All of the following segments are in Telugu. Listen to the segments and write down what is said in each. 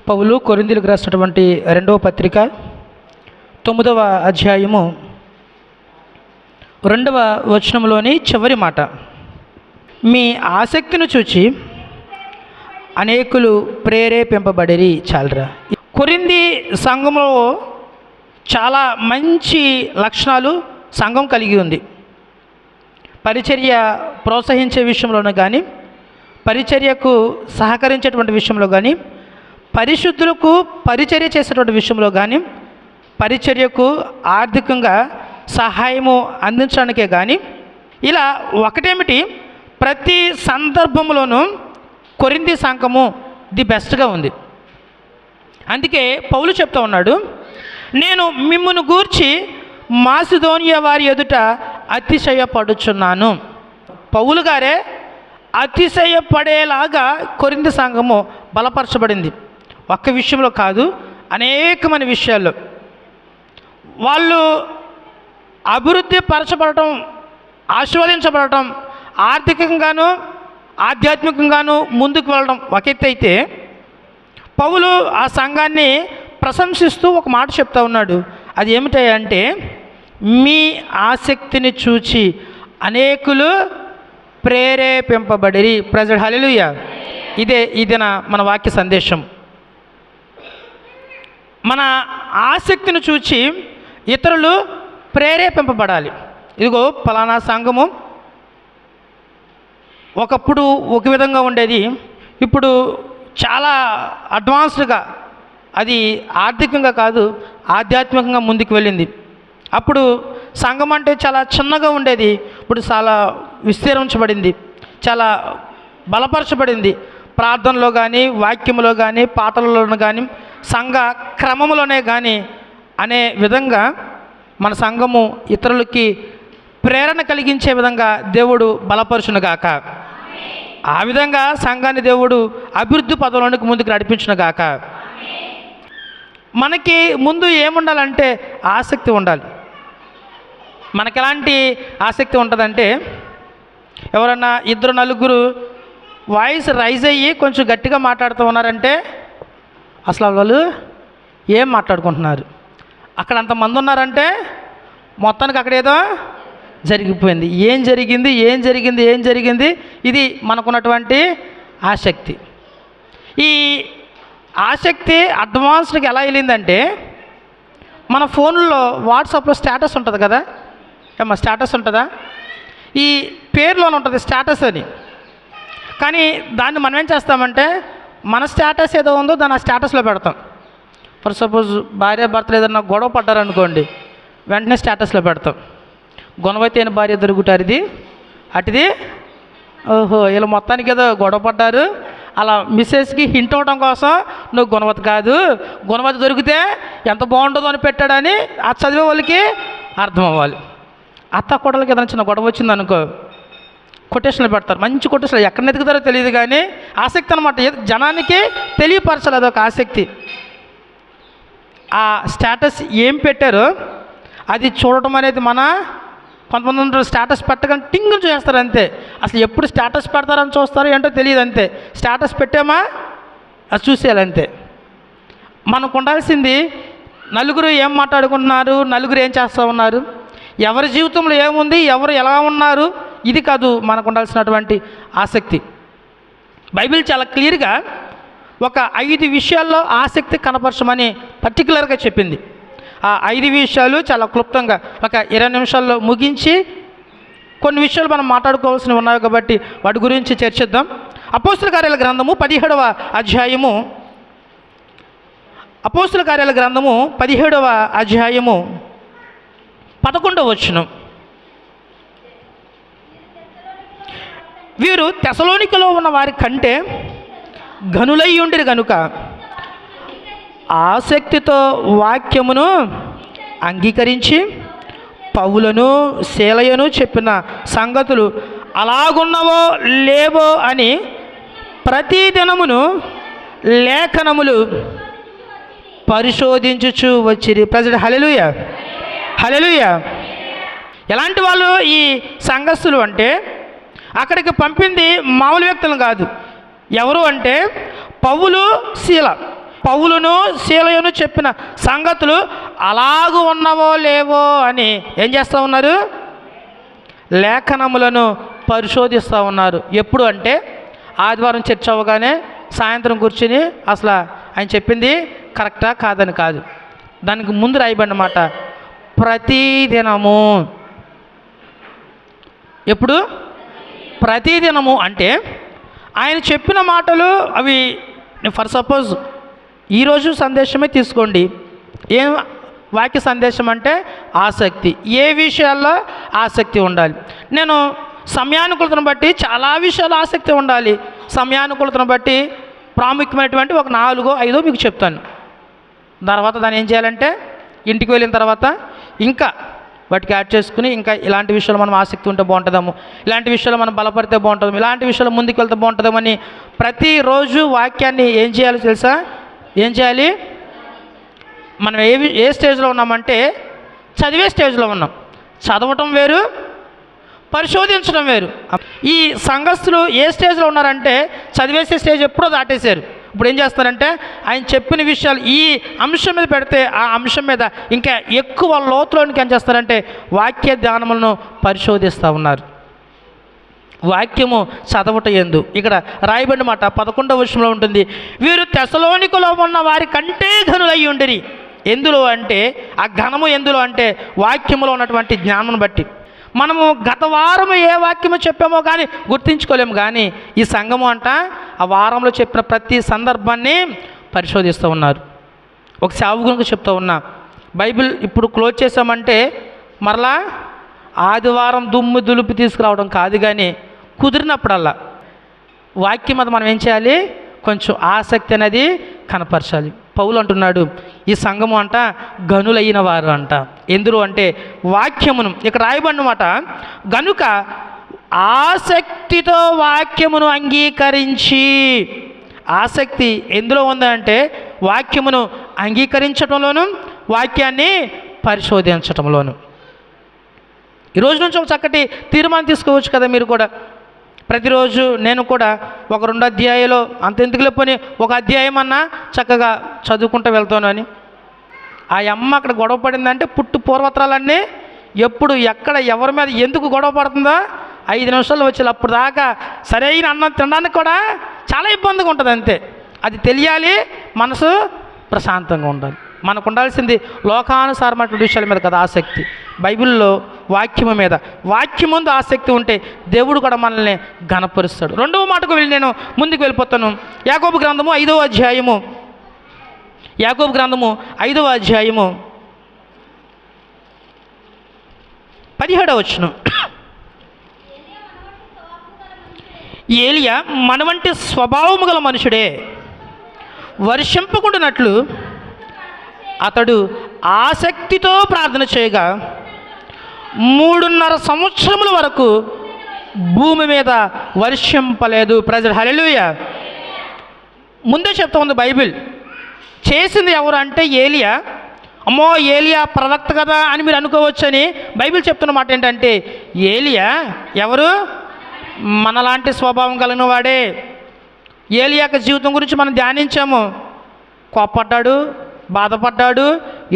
పౌలు కొరింథీయులకు రాసినటువంటి 2వ పత్రిక 9వ అధ్యాయము 2వ వచనంలోని చివరి మాట, మీ ఆసక్తిని చూచి అనేకులు ప్రేరేపింపబడిరి. చాలరా, కొరింథీ సంఘంలో చాలా మంచి లక్షణాలు సంఘం కలిగి ఉంది. పరిచర్య ప్రోత్సహించే విషయంలోనూ కానీ, పరిచర్యకు సహకరించేటువంటి విషయంలో కానీ, పరిశుద్ధులకు పరిచర్య చేసేటువంటి విషయంలో కానీ, పరిచర్యకు ఆర్థికంగా సహాయము అందించడానికే కానీ, ఇలా ఒకటేమిటి, ప్రతి సందర్భంలోనూ కొరింథీ సంఘము ది బెస్ట్గా ఉంది. అందుకే పౌలు చెప్తా ఉన్నాడు, నేను మిమ్మును గూర్చి మాసిదోనియా వారి ఎదుట అతిశయపడుచున్నాను. పౌలు గారే అతిశయపడేలాగా కొరింథీ సంఘము బలపరచబడింది. ఒక్క విషయంలో కాదు, అనేకమైన విషయాల్లో వాళ్ళు అభివృద్ధి పరచబడటం, ఆశీర్వదించబడటం, ఆర్థికంగాను ఆధ్యాత్మికంగాను ముందుకు వెళ్ళడం ఒక ఎత్తు అయితే, పౌలు ఆ సంఘాన్ని ప్రశంసిస్తూ ఒక మాట చెప్తా ఉన్నాడు. అది ఏమిటంటే, మీ ఆసక్తిని చూచి అనేకులు ప్రేరేపింపబడిరి. ప్రెజెంట్ హల్లెలూయా. ఇదే మన వాక్య సందేశం. మన ఆసక్తిని చూచి ఇతరులు ప్రేరేపింపబడాలి. ఇదిగో ఫలానా సంఘము ఒకప్పుడు ఒక విధంగా ఉండేది, ఇప్పుడు చాలా అడ్వాన్స్డ్గా, అది ఆర్థికంగా కాదు ఆధ్యాత్మికంగా ముందుకు వెళ్ళింది. అప్పుడు సంఘం అంటే చాలా చిన్నగా ఉండేది, ఇప్పుడు చాలా విస్తరించబడింది, చాలా బలపరచబడింది. ప్రార్థనలో కానీ, వాక్యంలో కానీ, పాటలలో కానీ, సంఘ క్రమంలోనే కానీ అనే విధంగా మన సంఘము ఇతరులకి ప్రేరణ కలిగించే విధంగా దేవుడు బలపరుచునుగాక. ఆ విధంగా సంఘాన్ని దేవుడు అభివృద్ధి పదంలోనికి ముందుకు నడిపించునుగాక. మనకి ముందు ఏముండాలంటే ఆసక్తి ఉండాలి. మనకి ఎలాంటి ఆసక్తి ఉంటుందంటే, ఎవరన్నా 2-4 వాయిస్ రైజ్ అయ్యి కొంచెం గట్టిగా మాట్లాడుతూ ఉన్నారంటే అసలు వాళ్ళు ఏం మాట్లాడుకుంటున్నారు, అక్కడ అంతమంది ఉన్నారంటే మొత్తానికి అక్కడ ఏదో జరిగిపోయింది. ఏం జరిగింది, ఇది మనకున్నటువంటి ఆసక్తి. ఈ ఆసక్తి అడ్వాన్స్డ్గా ఎలా వెళ్ళిందంటే, మన ఫోన్లో వాట్సాప్లో స్టేటస్ ఉంటుంది కదా, ఏమన్నా స్టేటస్ ఉంటుందా? ఈ పేరులోనే ఉంటుంది స్టేటస్ అని. కానీ దాన్ని మనం ఏం చేస్తామంటే, మన స్టేటస్ ఏదో ఉందో దాన్ని ఆ స్టేటస్లో పెడతాం. ఫర్ సపోజ్ భార్య భర్తలు ఏదన్నా గొడవ పడ్డారనుకోండి, వెంటనే స్టేటస్లో పెడతాం. గొనవైతే భార్య దొరుకుతారు ఇది అటుది, ఓహో వీళ్ళు మొత్తానికి ఏదో గొడవ పడ్డారు, అలా మిస్సెస్కి హింట్ అవ్వడం కోసం నువ్వు గుణవతి కాదు, గుణవతి దొరికితే ఎంత బాగుంటుందో అని పెట్టాడని ఆ చదివే వాళ్ళకి అర్థం అవ్వాలి. అత్త కోడలకి ఏదైనా చిన్న గొడవ వచ్చిందనుకో, కొటేషన్లు పెడతారు. మంచి కొటేషన్లు ఎక్కడ ఎదుగుతారో తెలియదు, కానీ ఆసక్తి అనమాట. జనానికి తెలియపరచాలి, అదొక ఆసక్తి. ఆ స్టేటస్ ఏం పెట్టారో అది చూడటం అనేది కొంతమంది స్టేటస్ పెట్టగానే టింగ్ చేస్తారు అంతే. అసలు ఎప్పుడు స్టేటస్ పెడతారని చూస్తారో ఏంటో తెలియదు అంతే. స్టేటస్ పెట్టామా అది చూసేయాలి అంతే. మనకు ఉండాల్సింది నలుగురు ఏం మాట్లాడుకుంటున్నారు, నలుగురు ఏం చేస్తూ ఉన్నారు, ఎవరి జీవితంలో ఏముంది, ఎవరు ఎలా ఉన్నారు, ఇది కాదు మనకు ఉండాల్సినటువంటి ఆసక్తి. బైబిల్ చాలా క్లియర్గా ఒక 5 విషయాల్లో ఆసక్తి కనపరచమని పర్టికులర్గా చెప్పింది. ఆ 5 విషయాలు చాలా క్లుప్తంగా ఒక 20 నిమిషాల్లో ముగించి కొన్ని విషయాలు మనం మాట్లాడుకోవాల్సినవి ఉన్నాయి కాబట్టి వాటి గురించి చర్చిద్దాం. అపోస్తుల కార్యాల గ్రంథము 17వ అధ్యాయము, అపోస్తుల కార్యాల గ్రంథము 17వ అధ్యాయము 11వ వచనం. వీరు తెసలోనికలో ఉన్న వారి కంటే ఘనులై ఉండిరి గనుక ఆసక్తితో వాక్యమును అంగీకరించి పౌలను శీలయను చెప్పిన సంగతులు అలాగున్నవో లేవో అని ప్రతి దినమును లేఖనములు పరిశోధించుచు వచ్చిరి. ప్రజలు హల్లెలూయా, హల్లెలూయా. ఎలాంటి వాళ్ళు ఈ సంఘస్థులు అంటే, అక్కడికి పంపింది మామూలు వ్యక్తులు కాదు. ఎవరు అంటే పౌలు, శీల. పౌలును శీలయును చెప్పిన సంగతులు అలాగూ ఉన్నవో లేవో అని ఏం చేస్తూ ఉన్నారు? లేఖనములను పరిశోధిస్తూ ఉన్నారు. ఎప్పుడు అంటే ఆదివారం చర్చ అవ్వగానే సాయంత్రం కూర్చుని అసలు ఆయన చెప్పింది కరెక్టా కాదని కాదు, దానికి ముందు రాయబడినమాట ప్రతిదినము. ఎప్పుడు? ప్రతిదినము అంటే ఆయన చెప్పిన మాటలు అవి. ఫర్ సపోజ్ ఈరోజు సందేశమే తీసుకోండి. ఏం వాక్య సందేశం అంటే ఆసక్తి. ఏ విషయాల్లో ఆసక్తి ఉండాలి? నేను సమయానుకూలతను బట్టి చాలా విషయాలు ఆసక్తి ఉండాలి. సమయానుకూలతను బట్టి ప్రాముఖ్యమైనటువంటి ఒక 4-5 మీకు చెప్తాను. తర్వాత దాన్ని ఏం చేయాలంటే ఇంటికి వెళ్ళిన తర్వాత ఇంకా వాటికి యాడ్ చేసుకుని ఇంకా ఇలాంటి విషయాలు మనం ఆసక్తి ఉంటే బాగుంటుందేమో, ఇలాంటి విషయాలు మనం బలపడితే బాగుంటుందేమో, ఇలాంటి విషయాలు ముందుకు వెళ్తే బాగుంటుందేమో అని ప్రతిరోజు వాక్యాన్ని ఏం చేయాలి తెలుసా? ఏం చేయాలి? మనం ఏ స్టేజ్లో ఉన్నామంటే చదివే స్టేజ్లో ఉన్నాం. చదవటం వేరు, పరిశోధించడం వేరు. ఈ సంఘస్థులు ఏ స్టేజ్లో ఉన్నారంటే చదివేసే స్టేజ్ ఎప్పుడో దాటేశారు. ఇప్పుడు ఏం చేస్తారంటే ఆయన చెప్పిన విషయాలు ఈ అంశం మీద పెడితే ఆ అంశం మీద ఇంకా ఎక్కువ లోతులోనికి ఏం చేస్తారంటే వాక్య ధ్యానములను పరిశోధిస్తూ ఉన్నారు. వాక్యము చదవట ఎందు ఇక్కడ రాయబడిన మాట 11వ వచనంలో ఉంటుంది, వీరు తెసలోనికలో ఉన్న వారి కంటే ఘనులై ఉండిరి. ఎందులో అంటే ఆ ఘనము ఎందులో అంటే వాక్యములో ఉన్నటువంటి జ్ఞానం బట్టి. మనము గత వారము ఏ వాక్యము చెప్పామో కానీ గుర్తించుకోలేము, కానీ ఈ సంఘము అంట ఆ వారంలో చెప్పిన ప్రతి సందర్భాన్ని పరిశోధిస్తూ ఉన్నారు. ఒక సేవకునికి చెప్తూ ఉన్నా, బైబిల్ ఇప్పుడు క్లోజ్ చేసామంటే మరలా ఆదివారం దుమ్ము దులుపు తీసుకురావడం కాదు, కానీ కుదిరినప్పుడల్లా వాక్యం మీద మనం ఏం చేయాలి? కొంచెం ఆసక్తి అనేది కనపరచాలి. పౌలు అంటున్నాడు ఈ సంఘము అంట గనులైన వారు అంట. ఎందులో అంటే వాక్యమును. ఇక్కడ రాయబడినమాట గనుక ఆసక్తితో వాక్యమును అంగీకరించి. ఆసక్తి ఎందులో ఉందంటే వాక్యమును అంగీకరించడంలోను, వాక్యాన్ని పరిశోధించటంలోను. ఈరోజు నుంచి ఒక చక్కటి తీర్మానం తీసుకోవచ్చు కదా మీరు కూడా. ప్రతిరోజు నేను కూడా ఒక 2 అధ్యాయాలు అంతెందుకు లేకపోయి ఒక అధ్యాయం అన్నా చక్కగా చదువుకుంటూ వెళ్తాను అని. ఆ అమ్మ అక్కడ గొడవ పడిందంటే పూర్వత్రాలన్నీ ఎప్పుడు ఎక్కడ ఎవరి మీద ఎందుకు గొడవ పడుతుందో 5 నిమిషాలు వచ్చి అప్పుడు దాకా సరైన అన్నం తినడానికి కూడా చాలా ఇబ్బందిగా ఉంటుంది. అంతే, అది తెలియాలి. మనసు ప్రశాంతంగా ఉండాలి. మనకు ఉండాల్సింది లోకానుసారమైనటువంటి విషయాల మీద కదా ఆసక్తి. బైబిల్లో వాక్యము మీద, వాక్యం ముందు ఆసక్తి ఉంటే దేవుడు కూడా మనల్ని ఘనపరుస్తాడు. 2వ మాటకు వెళ్ళి నేను ముందుకు వెళ్ళిపోతాను. యాకోబు గ్రంథము 5వ అధ్యాయము, యాకోబు గ్రంథము 5వ అధ్యాయము 17వ వచనం. ఏలియా మన వంటి స్వభావము గల మనుషుడే, వర్షింపకుండానట్లు అతడు ఆసక్తితో ప్రార్థన చేయగా 3.5 సంవత్సరముల వరకు భూమి మీద వర్షింపలేదు. ప్రజలు హల్లెలూయా. ముందే చెప్తా ఉంది బైబిల్. చేసింది ఎవరు అంటే ఏలియా. అమ్మో ఏలియా ప్రవక్త కదా అని మీరు అనుకోవచ్చని బైబిల్ చెప్తున్న మాట ఏంటంటే ఏలియా ఎవరు? మనలాంటి స్వభావం కలిగిన వాడే. ఏలియా యొక్క జీవితం గురించి మనం ధ్యానించాము. కోప్పడ్డాడు, బాధపడ్డాడు,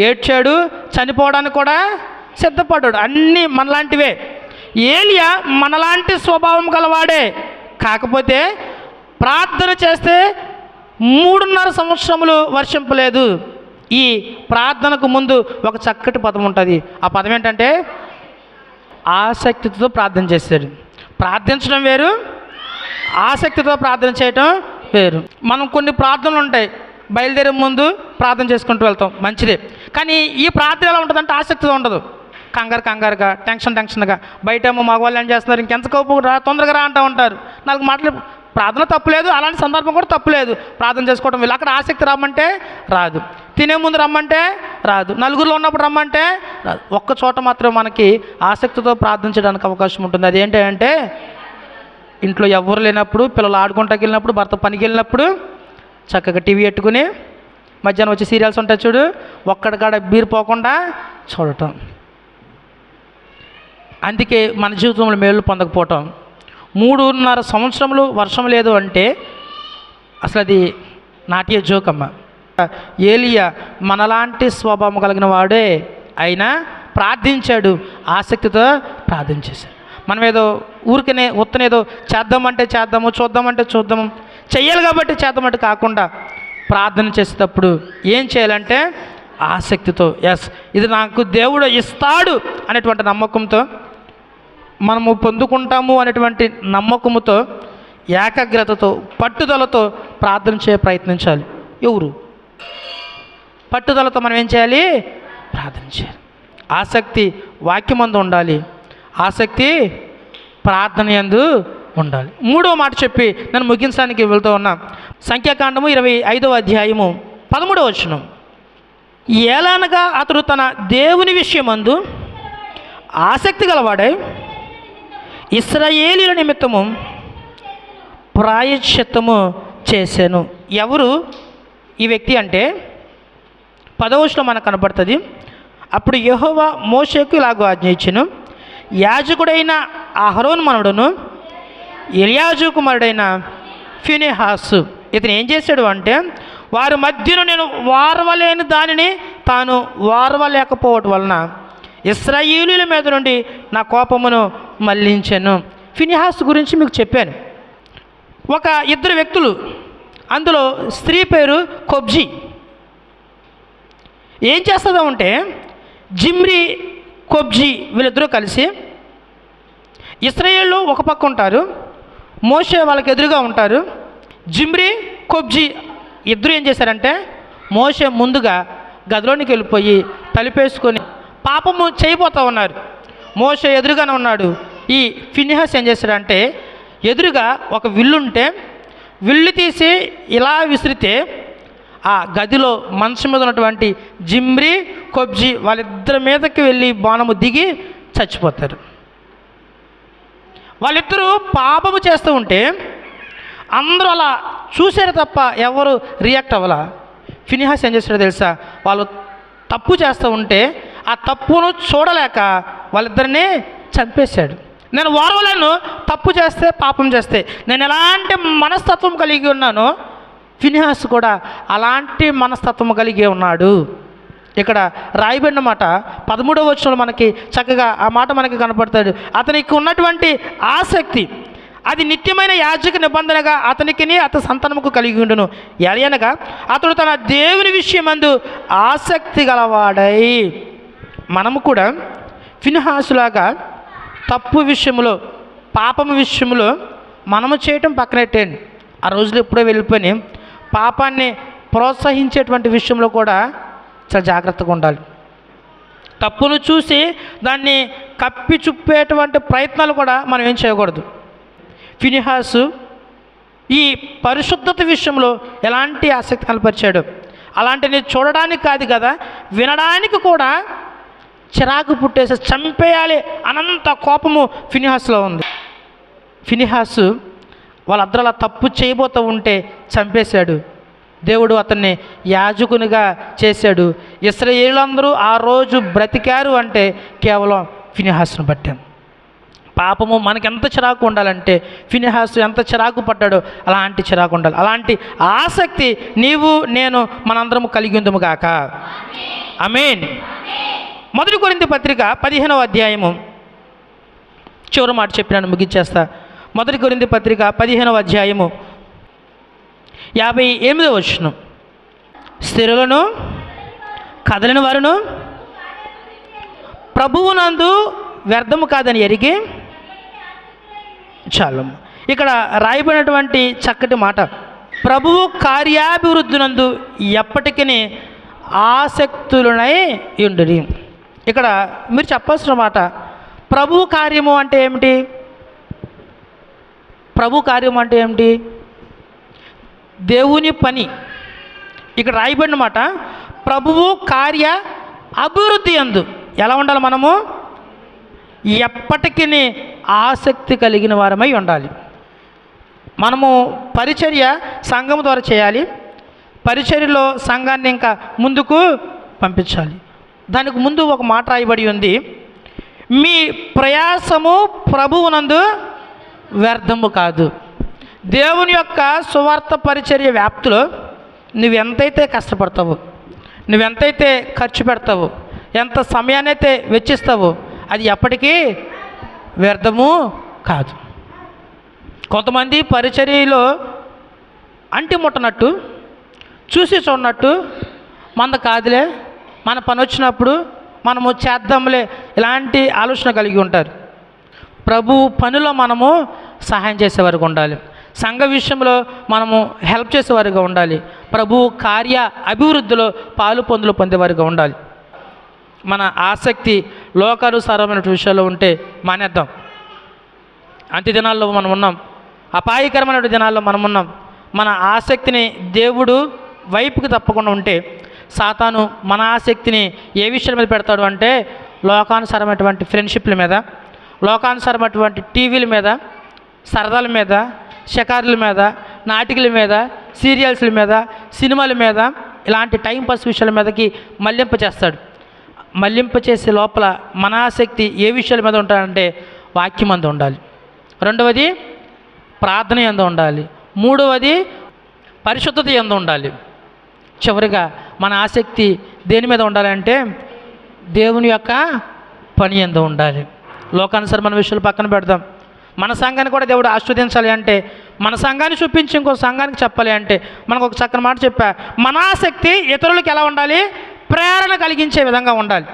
ఏడ్చాడు, చనిపోవడానికి కూడా సిద్ధపడ్డాడు. అన్నీ మనలాంటివే. ఏలియా మనలాంటి స్వభావం గలవాడే. కాకపోతే ప్రార్థన చేస్తే 3.5 సంవత్సరములు వర్షింపలేదు. ఈ ప్రార్థనకు ముందు ఒక చక్కటి పదం ఉంటుంది. ఆ పదం ఏంటంటే ఆసక్తితో ప్రార్థన చేశాడు. ప్రార్థించడం వేరు, ఆసక్తితో ప్రార్థన చేయటం వేరు. మనం కొన్ని ప్రార్థనలు ఉంటాయి, బయలుదేరే ముందు ప్రార్థన చేసుకుంటూ వెళ్తాం, మంచిదే. కానీ ఈ ప్రార్థన ఎలా ఉంటుందంటే ఆసక్తితో ఉండదు. కంగారుగా, టెన్షన్గా. బయట ఏమో మగవాళ్ళు ఏం చేస్తున్నారు, ఇంకెంత కోపు రా, తొందరగా రా అంటూ ఉంటారు. 4 మాటలు. ప్రార్థన తప్పులేదు, అలాంటి సందర్భం కూడా తప్పులేదు. ప్రార్థన చేసుకోవడం వీళ్ళు. అక్కడ ఆసక్తి రమ్మంటే రాదు, తినే ముందు రమ్మంటే రాదు, నలుగురిలో ఉన్నప్పుడు రమ్మంటే రాదు. ఒక్క చోట మాత్రం మనకి ఆసక్తితో ప్రార్థించడానికి అవకాశం ఉంటుంది. అదేంటంటే ఇంట్లో ఎవరు లేనప్పుడు, పిల్లలు ఆడుకుంటాకి వెళ్ళినప్పుడు, భర్త పనికి వెళ్ళినప్పుడు చక్కగా టీవీ పెట్టుకుని మధ్యాహ్నం వచ్చి సీరియల్స్ ఉంటాయి చూడు, ఒక్కడికాడ బీరు పోకుండా చూడటం. అందుకే మన జీవితంలో మేలు పొందకపోవటం. 3.5 సంవత్సరములు వర్షం లేదు అంటే అసలు అది నాట్య జోకమ్మ. ఏలియా మనలాంటి స్వభావం కలిగిన వాడే అయినా ప్రార్థించాడు, ఆసక్తితో ప్రార్థించేశాడు. మనం ఏదో ఊరికనే ఉత్తనేదో చేద్దామంటే చేద్దాము, చూద్దామంటే చూద్దాము, చెయ్యాలి కాబట్టి చేద్దామంటే కాకుండా ప్రార్థన చేసేటప్పుడు ఏం చేయాలంటే ఆసక్తితో, ఎస్ ఇది నాకు దేవుడు ఇస్తాడు అనేటువంటి నమ్మకంతో, మనము పొందుకుంటాము అనేటువంటి నమ్మకముతో, ఏకాగ్రతతో, పట్టుదలతో ప్రార్థన ప్రయత్నించాలి. ఎవరు పట్టుదలతో మనం ఏం చేయాలి? ప్రార్థన చేయాలి. ఆసక్తి వాక్యమందు ఉండాలి, ఆసక్తి ప్రార్థన యందు ఉండాలి. మూడవ మాట చెప్పి నేను ముగించడానికి వెళ్తూ ఉన్నా. సంఖ్యాకాండము 25వ అధ్యాయము 13వ వచనం. ఏలనగా అతడు తన దేవుని విషయమందు ఆసక్తి గలవాడై ఇశ్రాయేలీయుల నిమిత్తము ప్రాయశ్చిత్తము చేశాను. ఎవరు ఈ వ్యక్తి అంటే 10వ వచనం మనకు కనబడుతుంది. అప్పుడు యెహోవా మోషేకు ఇలాగ ఆజ్ఞ ఇచ్చెను, యాజకుడైన అహరోను మనవడును ఎలియాజరు కుమారుడైన ఫినెహాసు ఇతను ఏం చేశాడు అంటే, వారి మధ్యను నేను వారవలేని దానిని తాను వారవలేకపోవటం వలన ఇశ్రాయేలీయుల మీద నుండి నా కోపమును మళ్లించాను. ఫినెహాసు గురించి మీకు చెప్పాను. ఒక ఇద్దరు వ్యక్తులు, అందులో స్త్రీ పేరు కొబ్జీ. ఏం చేస్తుందా అంటే, జిమ్రీ కొబ్జీ వీళ్ళిద్దరూ కలిసి ఇశ్రాయేలు ఒక పక్క ఉంటారు, మోషే వాళ్ళకి ఎదురుగా ఉంటారు. జిమ్రీ కొబ్జీ ఇద్దరు ఏం చేశారంటే, మోషే ముందుగా గదిలోనికి వెళ్ళిపోయి తలుపేసుకొని పాపము చేయబోతూ ఉన్నారు. మోషే ఎదురుగానే ఉన్నాడు. ఈ ఫినెహాస్ ఏం చేశాడంటే, ఎదురుగా ఒక విల్లుంటే విల్లు తీసి ఇలా విసిరితే ఆ గదిలో మంచం మీద ఉన్నటువంటి జిమ్రీ కొబ్జీ వాళ్ళిద్దరి మీదకి వెళ్ళి బాణము దిగి చచ్చిపోతారు. వాళ్ళిద్దరూ పాపము చేస్తూ ఉంటే అందరూ అలా చూశారు తప్ప ఎవరు రియాక్ట్ అవ్వాల. ఫినెహాస్ ఏం చేశాడో తెలుసా? వాళ్ళు తప్పు చేస్తూ ఉంటే ఆ తప్పును చూడలేక వాళ్ళిద్దరిని చంపేశాడు. నేను ఓర్వలేను, తప్పు చేస్తే పాపం చేస్తే నేను ఎలాంటి మనస్తత్వం కలిగి ఉన్నానో ఫినెహాస్ కూడా అలాంటి మనస్తత్వం కలిగి ఉన్నాడు. ఇక్కడ రాయబడిన మాట 13వ వచనంలో మనకి చక్కగా ఆ మాట మనకి కనపడతాడు. అతనికి ఉన్నటువంటి ఆసక్తి అది నిత్యమైన యాజక నిబంధనగా అతనికిని అతని సంతానముకు కలిగి ఉండును. ఎలయనగా అతడు తన దేవుని విషయమందు ఆసక్తి గలవాడై. మనము కూడా ఫినెహాసులాగా తప్పు విషయంలో, పాపము విషయంలో మనము చేయటం పక్కనెట్టండి, ఆ రోజులు ఎప్పుడో వెళ్ళిపోయి పాపాన్ని ప్రోత్సహించేటువంటి విషయంలో కూడా చాలా జాగ్రత్తగా ఉండాలి. తప్పును చూసి దాన్ని కప్పి చుప్పేటువంటి ప్రయత్నాలు కూడా మనం ఏం చేయకూడదు. ఫినెహాసు ఈ పరిశుద్ధత విషయంలో ఎలాంటి ఆసక్తి కనపరిచాడు, అలాంటిని చూడడానికి కాదు కదా, వినడానికి కూడా చిరాకు పుట్టేసి చంపేయాలి అనంత కోపము ఫినెహాసులో ఉంది. ఫినెహాసు వాళ్ళందరూ అలా తప్పు చేయబోతూ ఉంటే చంపేశాడు. దేవుడు అతన్ని యాజకునిగా చేశాడు. ఇశ్రాయేలులందరూ ఆ రోజు బ్రతికారు అంటే కేవలం ఫినెహాసును బట్టాను. పాపము మనకి ఎంత చిరాకు ఉండాలంటే ఫినెహాసు ఎంత చిరాకు పడ్డాడో అలాంటి చిరాకు ఉండాలి. అలాంటి ఆసక్తి నీవు నేను మనందరము కలిగి ఉందము గాక. ఆమేన్. 1 కొరింథీ పత్రిక 15వ అధ్యాయము చివరి మాట చెప్పినాను, ముగించేస్తా. 1 కొరింథీ పత్రిక 15వ అధ్యాయము 58వ వచనం. స్థిరులను కదలిన వారును ప్రభువునందు వ్యర్థము కాదని ఎరిగి చాలు. ఇక్కడ రాయబడినటువంటి చక్కటి మాట, ప్రభువు కార్యాభివృద్ధినందు ఎప్పటికీ ఆసక్తులనై ఉండుడి. ఇక్కడ మీరు చెప్పాల్సిన మాట, ప్రభు కార్యము అంటే ఏమిటి? ప్రభు కార్యము అంటే ఏమిటి? దేవుని పని. ఇక్కడ రాయబడిన మాట, ప్రభువు కార్య అభివృద్ధి యందు ఎలా ఉండాలి? మనము ఎప్పటికీ ఆసక్తి కలిగిన వారమై ఉండాలి. మనము పరిచర్య సంఘం ద్వారా చేయాలి. పరిచర్యలో సంఘాన్ని ఇంకా ముందుకు పంపించాలి. దానికి ముందు ఒక మాట రాయబడి ఉంది, మీ ప్రయాసము ప్రభువునందు వ్యర్థము కాదు. దేవుని యొక్క సువార్త పరిచర్య వ్యాప్తిలో నువ్వెంతైతే కష్టపడతావో, నువ్వెంతైతే ఖర్చు పెడతావో, ఎంత సమయాన్ని అయితే వెచ్చిస్తావో అది ఎప్పటికీ వ్యర్థము కాదు. కొంతమంది పరిచర్యలో అంటి ముట్టనట్టు, చూసి చూడనట్టు, మంద కాదులే, మన పని వచ్చినప్పుడు మనము చేద్దాంలే, ఇలాంటి ఆలోచన కలిగి ఉంటారు. ప్రభు పనిలో మనము సహాయం చేసేవారుగా ఉండాలి. సంఘ విషయంలో మనము హెల్ప్ చేసేవారుగా ఉండాలి. ప్రభు కార్య అభివృద్ధిలో పాలు పొందేవారుగా ఉండాలి. మన ఆసక్తి లోకానుసారమైన విషయాల్లో ఉంటే మానేద్దాం. అంత్య దినాల్లో మనం ఉన్నాం, అపాయకరమైన దినాల్లో మనం ఉన్నాం. మన ఆసక్తిని దేవుడు వైపుకి తప్పకుండా ఉంటే సాతాను మన ఆసక్తిని ఏ విషయాల మీద పెడతాడు అంటే లోకానుసారమైనటువంటి ఫ్రెండ్షిప్ల మీద, లోకానుసారమైనటువంటి టీవీల మీద, సరదాల మీద, షికారుల మీద, నాటికల మీద, సీరియల్స్ల మీద, సినిమాల మీద, ఇలాంటి టైంపాస్ విషయాల మీదకి మళ్లింపచేస్తాడు. మళ్లింపచేసే లోపల మన ఆసక్తి ఏ విషయాల మీద ఉంటాడంటే వాక్యం అందు ఉండాలి. రెండవది ప్రార్థన యందు ఉండాలి. మూడవది పరిశుద్ధత యందు ఉండాలి. చివరిగా మన ఆసక్తి దేని మీద ఉండాలంటే దేవుని యొక్క పని యందు ఉండాలి. లోకానుసారమైన విషయాలు పక్కన పెడదాం. మన సంఘాన్ని కూడా దేవుడు ఆస్వాదించాలి అంటే, మన సంఘాన్ని చూపించి ఇంకో సంఘానికి చెప్పాలి అంటే మనకు ఒక చక్కని మాట చెప్పా, మన ఆసక్తి ఇతరులకు ఎలా ఉండాలి? ప్రేరణ కలిగించే విధంగా ఉండాలి.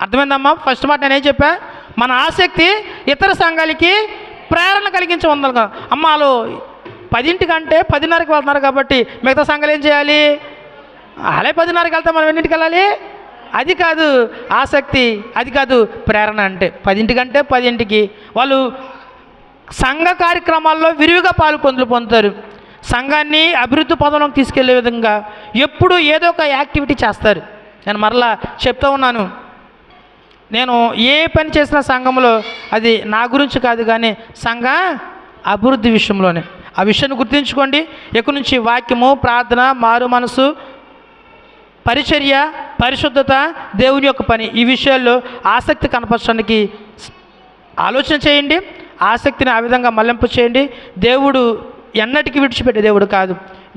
అర్థమైందమ్మా? ఫస్ట్ మాట నేనేం చెప్పా? మన ఆసక్తి ఇతర సంఘాలకి ప్రేరణ కలిగించే ఉండాలి. అమ్మ వాళ్ళు 10 కంటే 10:30కి వెళ్తున్నారు కాబట్టి మిగతా సంఘాలు ఏం చేయాలి? అలా 10:30కి వెళ్తాం, మనం ఎన్నింటికి వెళ్ళాలి? అది కాదు ఆసక్తి, అది కాదు ప్రేరణ. అంటే 10 కంటే 10కి వాళ్ళు సంఘ కార్యక్రమాల్లో విరివిగా పొందుతారు. సంఘాన్ని అభివృద్ధి పదంలోకి తీసుకెళ్లే విధంగా ఎప్పుడు ఏదో ఒక యాక్టివిటీ చేస్తారు. నేను మరలా చెప్తూ ఉన్నాను, నేను ఏ పని చేసిన సంఘంలో అది నా గురించి కాదు, కానీ సంఘ అభివృద్ధి విషయంలోనే. ఆ విషయాన్ని గుర్తుంచుకోండి. ఇక్కడి నుంచి వాక్యము, ప్రార్థన, మారు మనసు, పరిచర్య, పరిశుద్ధత, దేవుని యొక్క పని, ఈ విషయాల్లో ఆసక్తి కనపరచడానికి ఆలోచన చేయండి. ఆసక్తిని ఆ విధంగా మళ్లింపు చేయండి. దేవుడు ఎన్నటికీ విడిచిపెట్టే దేవుడు కాదు.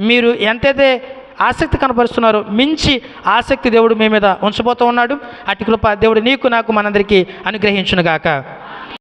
మీరు ఎంతైతే ఆసక్తి కనపరుస్తున్నారో మించి ఆసక్తి దేవుడు మీ మీద ఉంచబోతూ ఉన్నాడు. అట్టి కృప దేవుడు నీకు నాకు మనందరికీ అనుగ్రహించునుగాక.